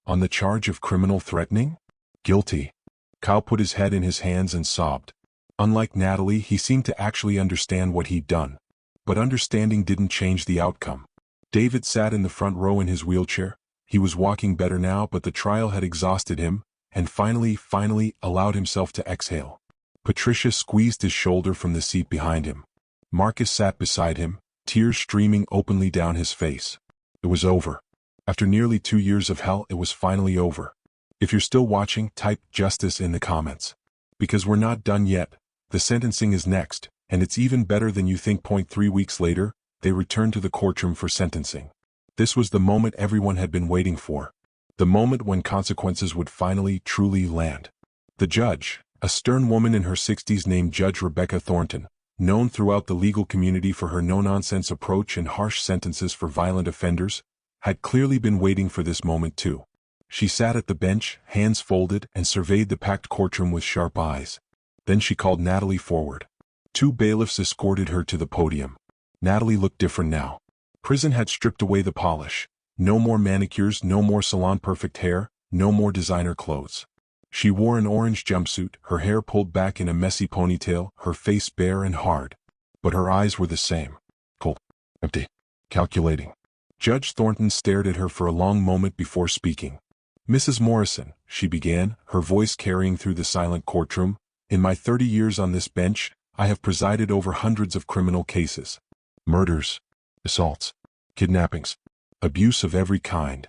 On the charge of criminal threatening? Guilty. Kyle put his head in his hands and sobbed. Unlike Natalie, he seemed to actually understand what he'd done. But understanding didn't change the outcome. David sat in the front row in his wheelchair. He was walking better now, but the trial had exhausted him, and finally allowed himself to exhale. Patricia squeezed his shoulder from the seat behind him. Marcus sat beside him, tears streaming openly down his face. It was over. After nearly 2 years of hell, it was finally over. If you're still watching, type justice in the comments. Because we're not done yet. The sentencing is next, and it's even better than you think. 3 weeks later, they returned to the courtroom for sentencing. This was the moment everyone had been waiting for. The moment when consequences would finally, truly land. The judge, a stern woman in her 60s named Judge Rebecca Thornton, known throughout the legal community for her no-nonsense approach and harsh sentences for violent offenders, had clearly been waiting for this moment too. She sat at the bench, hands folded, and surveyed the packed courtroom with sharp eyes. Then she called Natalie forward. 2 bailiffs escorted her to the podium. Natalie looked different now. Prison had stripped away the polish. No more manicures, no more salon-perfect hair, no more designer clothes. She wore an orange jumpsuit, her hair pulled back in a messy ponytail, her face bare and hard. But her eyes were the same. Cold, empty, calculating. Judge Thornton stared at her for a long moment before speaking. Mrs. Morrison, she began, her voice carrying through the silent courtroom, in my 30 years on this bench, I have presided over hundreds of criminal cases. Murders, assaults, kidnappings, abuse of every kind.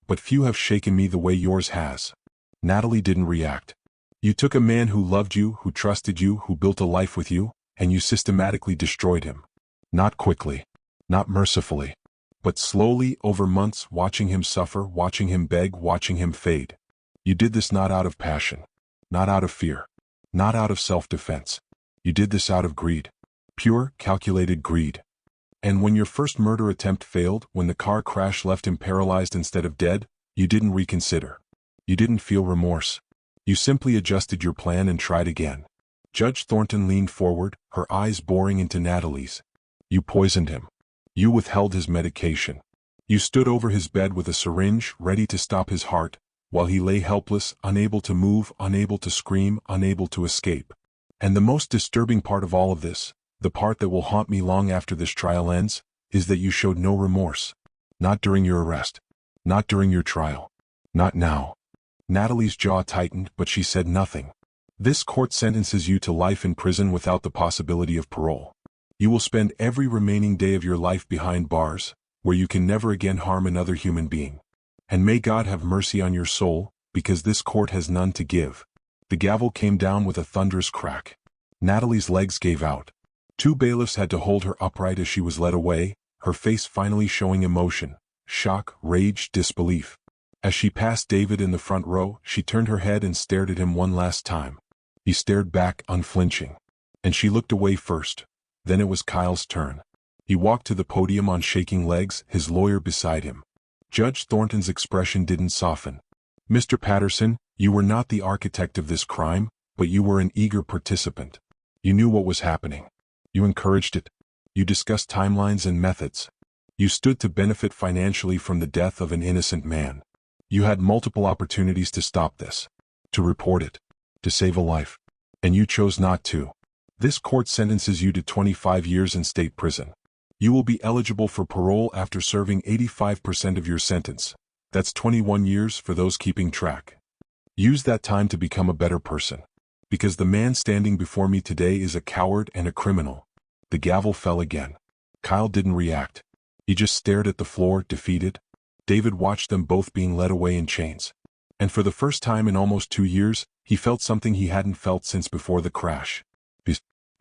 But few have shaken me the way yours has. Natalie didn't react. You took a man who loved you, who trusted you, who built a life with you, and you systematically destroyed him. Not quickly, not mercifully, but slowly over months, watching him suffer, watching him beg, watching him fade. You did this not out of passion, not out of fear, not out of self-defense. You did this out of greed. Pure, calculated greed. And when your first murder attempt failed, when the car crash left him paralyzed instead of dead, you didn't reconsider. You didn't feel remorse. You simply adjusted your plan and tried again. Judge Thornton leaned forward, her eyes boring into Natalie's. You poisoned him. You withheld his medication. You stood over his bed with a syringe, ready to stop his heart, while he lay helpless, unable to move, unable to scream, unable to escape. And the most disturbing part of all of this, the part that will haunt me long after this trial ends, is that you showed no remorse. Not during your arrest. Not during your trial. Not now. Natalie's jaw tightened, but she said nothing. This court sentences you to life in prison without the possibility of parole. You will spend every remaining day of your life behind bars, where you can never again harm another human being. And may God have mercy on your soul, because this court has none to give. The gavel came down with a thunderous crack. Natalie's legs gave out. 2 bailiffs had to hold her upright as she was led away, her face finally showing emotion, shock, rage, disbelief. As she passed David in the front row, she turned her head and stared at him one last time. He stared back, unflinching. And she looked away first. Then it was Kyle's turn. He walked to the podium on shaking legs, his lawyer beside him. Judge Thornton's expression didn't soften. Mr. Patterson, you were not the architect of this crime, but you were an eager participant. You knew what was happening. You encouraged it. You discussed timelines and methods. You stood to benefit financially from the death of an innocent man. You had multiple opportunities to stop this, to report it, to save a life. And you chose not to. This court sentences you to 25 years in state prison. You will be eligible for parole after serving 85% of your sentence. That's 21 years for those keeping track. Use that time to become a better person. Because the man standing before me today is a coward and a criminal. The gavel fell again. Kyle didn't react. He just stared at the floor, defeated. David watched them both being led away in chains. And for the first time in almost 2 years, he felt something he hadn't felt since before the crash.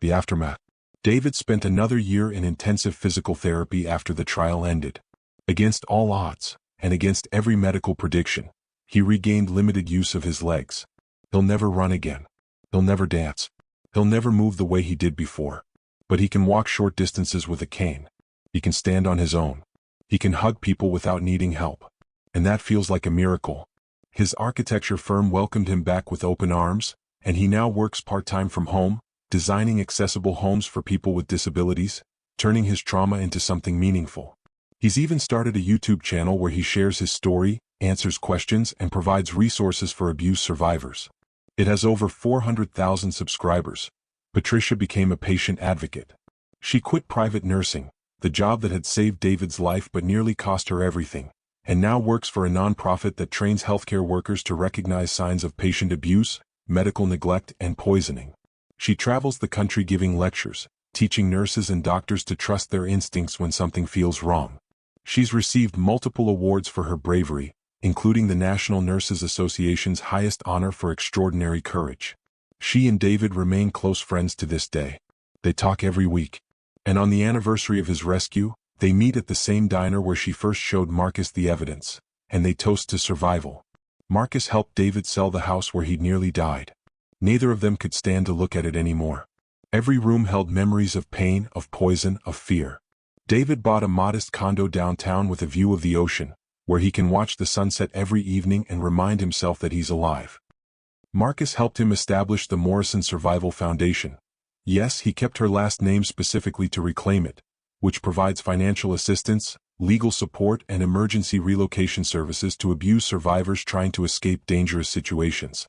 The aftermath. David spent another year in intensive physical therapy after the trial ended. Against all odds, and against every medical prediction, he regained limited use of his legs. He'll never run again. He'll never dance. He'll never move the way he did before. But he can walk short distances with a cane. He can stand on his own. He can hug people without needing help. And that feels like a miracle. His architecture firm welcomed him back with open arms, and he now works part-time from home, designing accessible homes for people with disabilities, turning his trauma into something meaningful. He's even started a YouTube channel where he shares his story, answers questions, and provides resources for abuse survivors. It has over 400,000 subscribers. Patricia became a patient advocate. She quit private nursing, the job that had saved David's life but nearly cost her everything, and now works for a nonprofit that trains healthcare workers to recognize signs of patient abuse, medical neglect, and poisoning. She travels the country giving lectures, teaching nurses and doctors to trust their instincts when something feels wrong. She's received multiple awards for her bravery, including the National Nurses Association's highest honor for extraordinary courage. She and David remain close friends to this day. They talk every week. And on the anniversary of his rescue, they meet at the same diner where she first showed Marcus the evidence, and they toast to survival. Marcus helped David sell the house where he'd nearly died. Neither of them could stand to look at it anymore. Every room held memories of pain, of poison, of fear. David bought a modest condo downtown with a view of the ocean, where he can watch the sunset every evening and remind himself that he's alive. Marcus helped him establish the Morrison Survival Foundation. Yes, he kept her last name specifically to reclaim it, which provides financial assistance, legal support, and emergency relocation services to abuse survivors trying to escape dangerous situations.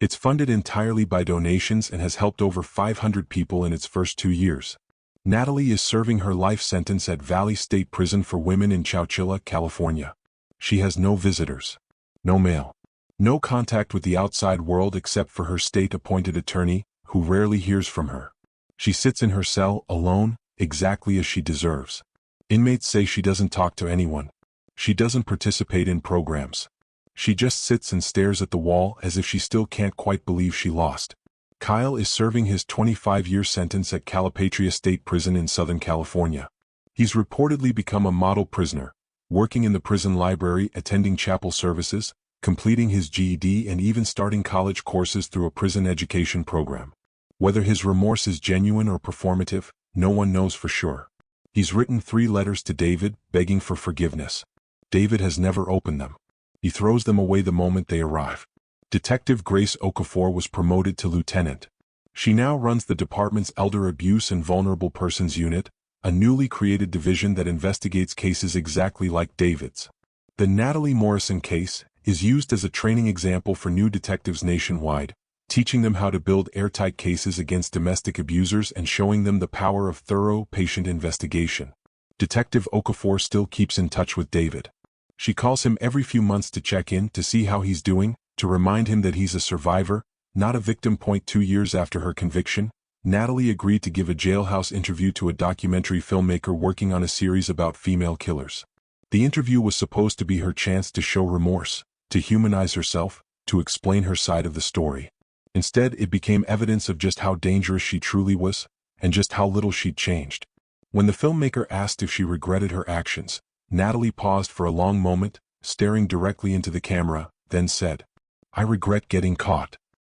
It's funded entirely by donations and has helped over 500 people in its first 2 years. Natalie is serving her life sentence at Valley State Prison for Women in Chowchilla, California. She has no visitors, no mail, no contact with the outside world except for her state-appointed attorney, who rarely hears from her. She sits in her cell, alone, exactly as she deserves. Inmates say she doesn't talk to anyone. She doesn't participate in programs. She just sits and stares at the wall as if she still can't quite believe she lost. Kyle is serving his 25-year sentence at Calipatria State Prison in Southern California. He's reportedly become a model prisoner, working in the prison library, attending chapel services, completing his GED, and even starting college courses through a prison education program. Whether his remorse is genuine or performative, no one knows for sure. He's written 3 letters to David, begging for forgiveness. David has never opened them. He throws them away the moment they arrive. Detective Grace Okafor was promoted to lieutenant. She now runs the department's Elder Abuse and Vulnerable Persons Unit, a newly created division that investigates cases exactly like David's. The Natalie Morrison case is used as a training example for new detectives nationwide, teaching them how to build airtight cases against domestic abusers and showing them the power of thorough, patient investigation. Detective Okafor still keeps in touch with David. She calls him every few months to check in, to see how he's doing, to remind him that he's a survivor, not a victim. 2 years after her conviction, Natalie agreed to give a jailhouse interview to a documentary filmmaker working on a series about female killers. The interview was supposed to be her chance to show remorse, to humanize herself, to explain her side of the story. Instead, it became evidence of just how dangerous she truly was, and just how little she'd changed. When the filmmaker asked if she regretted her actions, Natalie paused for a long moment, staring directly into the camera, then said, "I regret getting caught."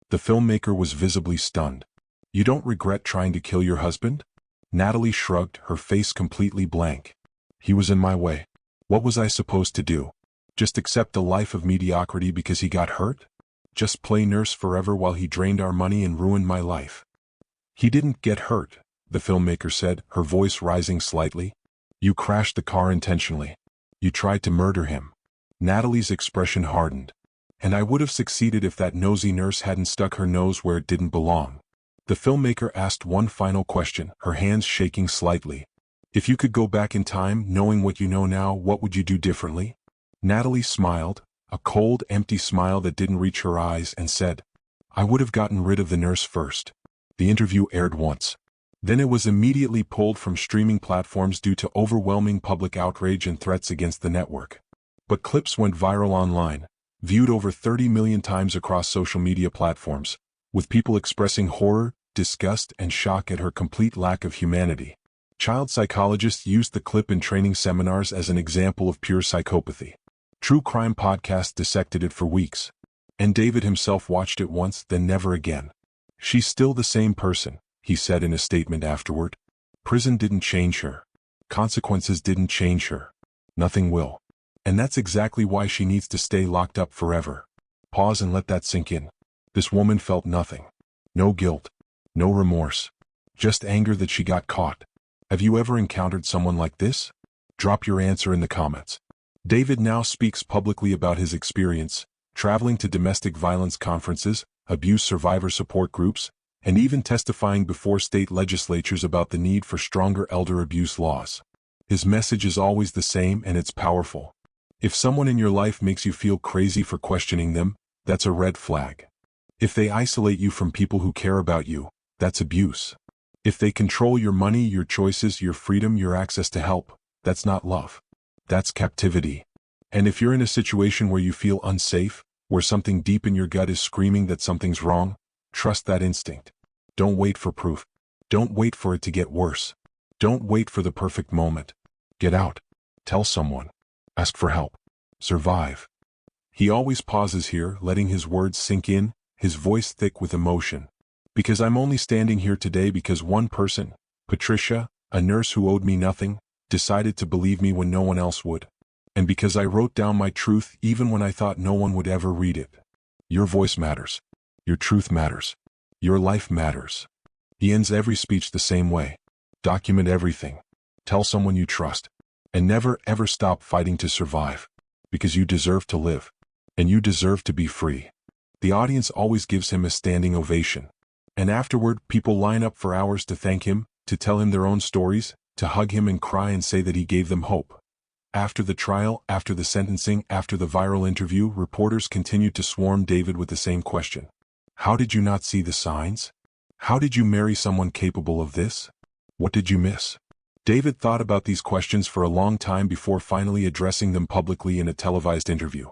The filmmaker was visibly stunned. "You don't regret trying to kill your husband?" Natalie shrugged, her face completely blank. "He was in my way. What was I supposed to do? Just accept a life of mediocrity because he got hurt? Just play nurse forever while he drained our money and ruined my life?" "He didn't get hurt," the filmmaker said, her voice rising slightly. "You crashed the car intentionally. You tried to murder him." Natalie's expression hardened. "And I would have succeeded if that nosy nurse hadn't stuck her nose where it didn't belong." The filmmaker asked one final question, her hands shaking slightly. "If you could go back in time, knowing what you know now, what would you do differently?" Natalie smiled, a cold, empty smile that didn't reach her eyes, and said, "I would have gotten rid of the nurse first." The interview aired once. Then it was immediately pulled from streaming platforms due to overwhelming public outrage and threats against the network. But clips went viral online, viewed over 30 million times across social media platforms, with people expressing horror, disgust, and shock at her complete lack of humanity. Child psychologists used the clip in training seminars as an example of pure psychopathy. True crime podcasts dissected it for weeks. And David himself watched it once, then never again. "She's still the same person," he said in a statement afterward. "Prison didn't change her. Consequences didn't change her. Nothing will. And that's exactly why she needs to stay locked up forever. Pause and let that sink in. This woman felt nothing. No guilt. No remorse. Just anger that she got caught. Have you ever encountered someone like this? Drop your answer in the comments. David now speaks publicly about his experience, traveling to domestic violence conferences, abuse survivor support groups, and even testifying before state legislatures about the need for stronger elder abuse laws. His message is always the same, and it's powerful. If someone in your life makes you feel crazy for questioning them, that's a red flag. If they isolate you from people who care about you, that's abuse. If they control your money, your choices, your freedom, your access to help, that's not love. That's captivity. And if you're in a situation where you feel unsafe, where something deep in your gut is screaming that something's wrong, trust that instinct. Don't wait for proof. Don't wait for it to get worse. Don't wait for the perfect moment. Get out. Tell someone. Ask for help. Survive. He always pauses here, letting his words sink in, his voice thick with emotion. Because I'm only standing here today because one person, Patricia, a nurse who owed me nothing, decided to believe me when no one else would. And because I wrote down my truth even when I thought no one would ever read it. Your voice matters. Your truth matters. Your life matters. He ends every speech the same way. Document everything. Tell someone you trust. And never ever stop fighting to survive. Because you deserve to live. And you deserve to be free. The audience always gives him a standing ovation. And afterward, people line up for hours to thank him, to tell him their own stories, to hug him and cry and say that he gave them hope. After the trial, after the sentencing, after the viral interview, reporters continued to swarm David with the same question. How did you not see the signs? How did you marry someone capable of this? What did you miss? David thought about these questions for a long time before finally addressing them publicly in a televised interview.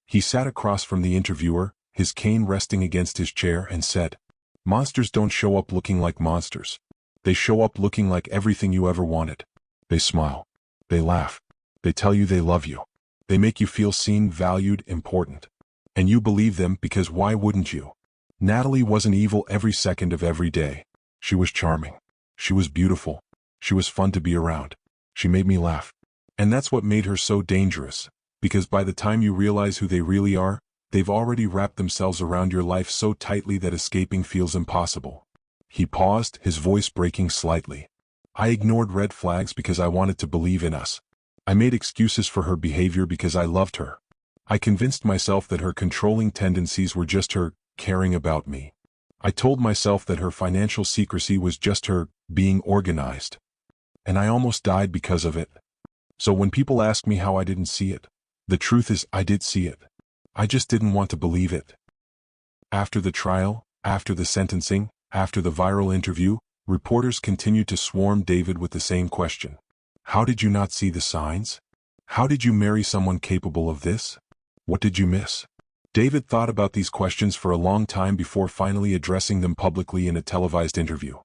He sat across from the interviewer, his cane resting against his chair, and said, "Monsters don't show up looking like monsters. They show up looking like everything you ever wanted. They smile. They laugh. They tell you they love you. They make you feel seen, valued, important. And you believe them because why wouldn't you?" Natalie wasn't evil every second of every day. She was charming. She was beautiful. She was fun to be around. She made me laugh. And that's what made her so dangerous, because by the time you realize who they really are, they've already wrapped themselves around your life so tightly that escaping feels impossible. He paused, his voice breaking slightly. I ignored red flags because I wanted to believe in us. I made excuses for her behavior because I loved her. I convinced myself that her controlling tendencies were just her caring about me. I told myself that her financial secrecy was just her being organized. And I almost died because of it. So when people ask me how I didn't see it, the truth is I did see it. I just didn't want to believe it. After the trial, after the sentencing, after the viral interview, reporters continued to swarm David with the same question. How did you not see the signs? How did you marry someone capable of this? What did you miss? David thought about these questions for a long time before finally addressing them publicly in a televised interview.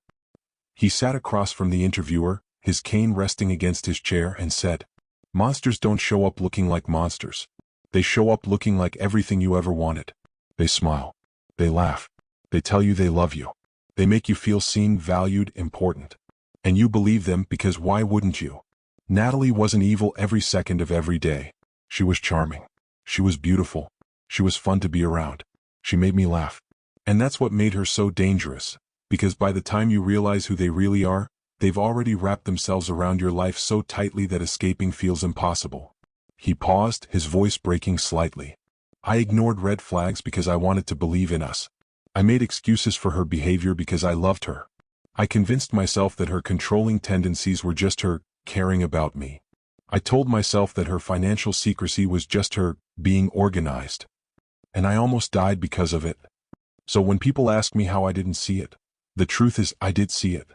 He sat across from the interviewer, his cane resting against his chair, and said, "Monsters don't show up looking like monsters. They show up looking like everything you ever wanted. They smile. They laugh. They tell you they love you. They make you feel seen, valued, important. And you believe them because why wouldn't you?" Natalie wasn't evil every second of every day. She was charming. She was beautiful. She was fun to be around. She made me laugh. And that's what made her so dangerous, because by the time you realize who they really are, they've already wrapped themselves around your life so tightly that escaping feels impossible. He paused, his voice breaking slightly. I ignored red flags because I wanted to believe in us. I made excuses for her behavior because I loved her. I convinced myself that her controlling tendencies were just her caring about me. I told myself that her financial secrecy was just her being organized. And I almost died because of it. So when people ask me how I didn't see it, the truth is I did see it.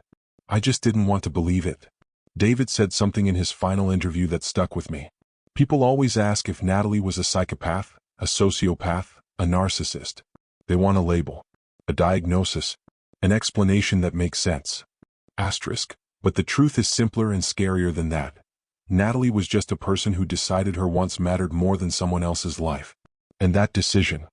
I just didn't want to believe it. David said something in his final interview that stuck with me. People always ask if Natalie was a psychopath, a sociopath, a narcissist. They want a label, a diagnosis, an explanation that makes sense. Asterisk. But the truth is simpler and scarier than that. Natalie was just a person who decided her wants mattered more than someone else's life. And that decision,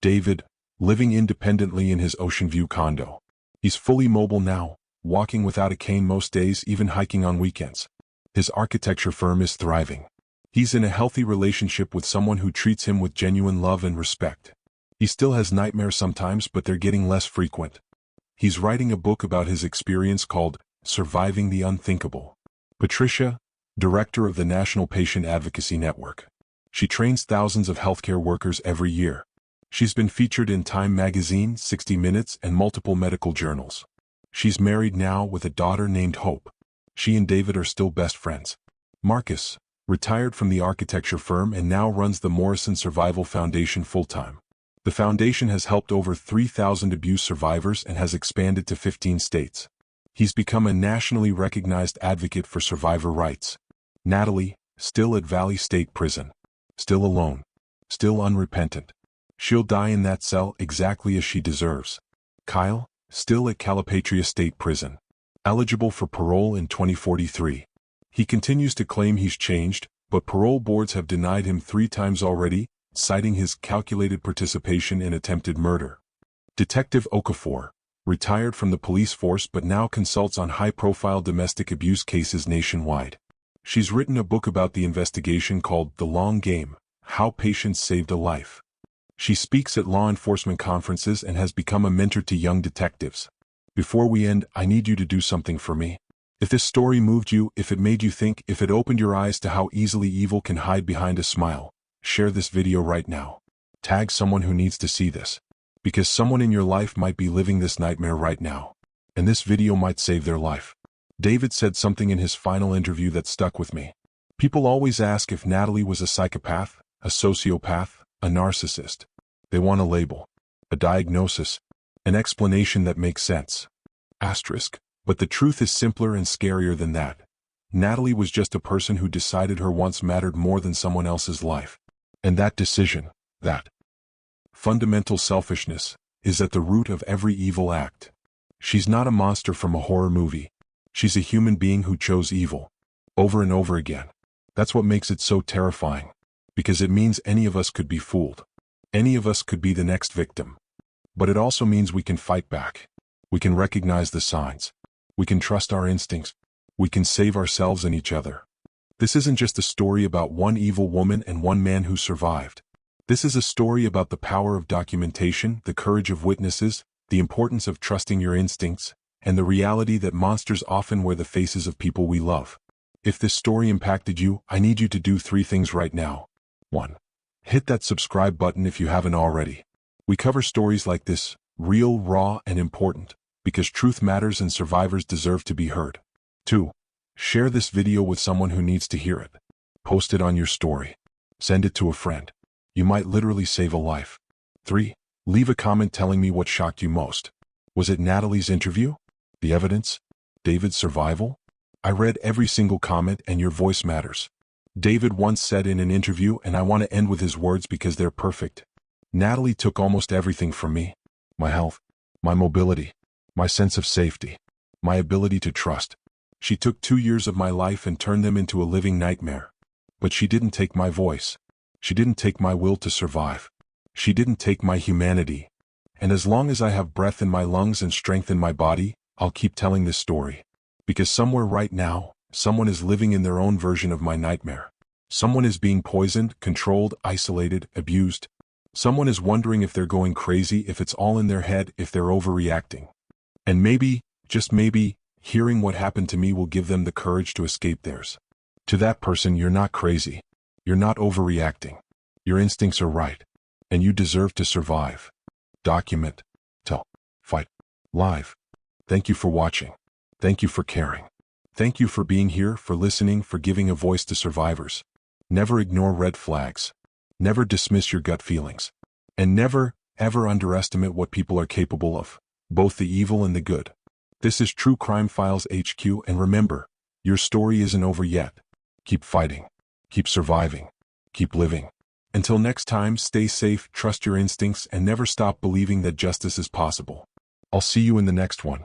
David, living independently in his Ocean View condo. He's fully mobile now, walking without a cane most days, even hiking on weekends. His architecture firm is thriving. He's in a healthy relationship with someone who treats him with genuine love and respect. He still has nightmares sometimes, but they're getting less frequent. He's writing a book about his experience called Surviving the Unthinkable. Patricia, director of the National Patient Advocacy Network. She trains thousands of healthcare workers every year. She's been featured in Time magazine, 60 Minutes, and multiple medical journals. She's married now with a daughter named Hope. She and David are still best friends. Marcus, retired from the architecture firm and now runs the Morrison Survival Foundation full-time. The foundation has helped over 3,000 abuse survivors and has expanded to 15 states. He's become a nationally recognized advocate for survivor rights. Natalie, still at Valley State Prison. Still alone. Still unrepentant. She'll die in that cell exactly as she deserves. Kyle, still at Calipatria State Prison. Eligible for parole in 2043. He continues to claim he's changed, but parole boards have denied him 3 times already, citing his calculated participation in attempted murder. Detective Okafor, retired from the police force but now consults on high-profile domestic abuse cases nationwide. She's written a book about the investigation called The Long Game: How Patients Saved a Life. She speaks at law enforcement conferences and has become a mentor to young detectives. Before we end, I need you to do something for me. If this story moved you, if it made you think, if it opened your eyes to how easily evil can hide behind a smile, share this video right now. Tag someone who needs to see this. Because someone in your life might be living this nightmare right now. And this video might save their life. David said something in his final interview that stuck with me. People always ask if Natalie was a psychopath, a sociopath, a narcissist. They want a label, a diagnosis, an explanation that makes sense. Asterisk. But the truth is simpler and scarier than that. Natalie was just a person who decided her wants mattered more than someone else's life. And that decision, that fundamental selfishness, is at the root of every evil act. She's not a monster from a horror movie. She's a human being who chose evil. Over and over again. That's what makes it so terrifying. Because it means any of us could be fooled. Any of us could be the next victim. But it also means we can fight back. We can recognize the signs. We can trust our instincts. We can save ourselves and each other. This isn't just a story about one evil woman and one man who survived. This is a story about the power of documentation, the courage of witnesses, the importance of trusting your instincts, and the reality that monsters often wear the faces of people we love. If this story impacted you, I need you to do 3 things right now. 1. Hit that subscribe button if you haven't already. We cover stories like this, real, raw, and important, because truth matters and survivors deserve to be heard. 2. Share this video with someone who needs to hear it. Post it on your story. Send it to a friend. You might literally save a life. 3. Leave a comment telling me what shocked you most. Was it Natalie's interview? The evidence? David's survival? I read every single comment and your voice matters. David once said in an interview, and I want to end with his words because they're perfect. Natalie took almost everything from me. My health, my mobility, my sense of safety, my ability to trust. She took 2 years of my life and turned them into a living nightmare. But she didn't take my voice. She didn't take my will to survive. She didn't take my humanity. And as long as I have breath in my lungs and strength in my body, I'll keep telling this story. Because somewhere right now, someone is living in their own version of my nightmare. Someone is being poisoned, controlled, isolated, abused. Someone is wondering if they're going crazy, if it's all in their head, if they're overreacting. And maybe, just maybe, hearing what happened to me will give them the courage to escape theirs. To that person, you're not crazy. You're not overreacting. Your instincts are right. And you deserve to survive. Document. Tell. Fight. Live. Thank you for watching. Thank you for caring. Thank you for being here, for listening, for giving a voice to survivors. Never ignore red flags. Never dismiss your gut feelings. And never, ever underestimate what people are capable of, both the evil and the good. This is True Crime Files HQ, and remember, your story isn't over yet. Keep fighting. Keep surviving. Keep living. Until next time, stay safe, trust your instincts, and never stop believing that justice is possible. I'll see you in the next one.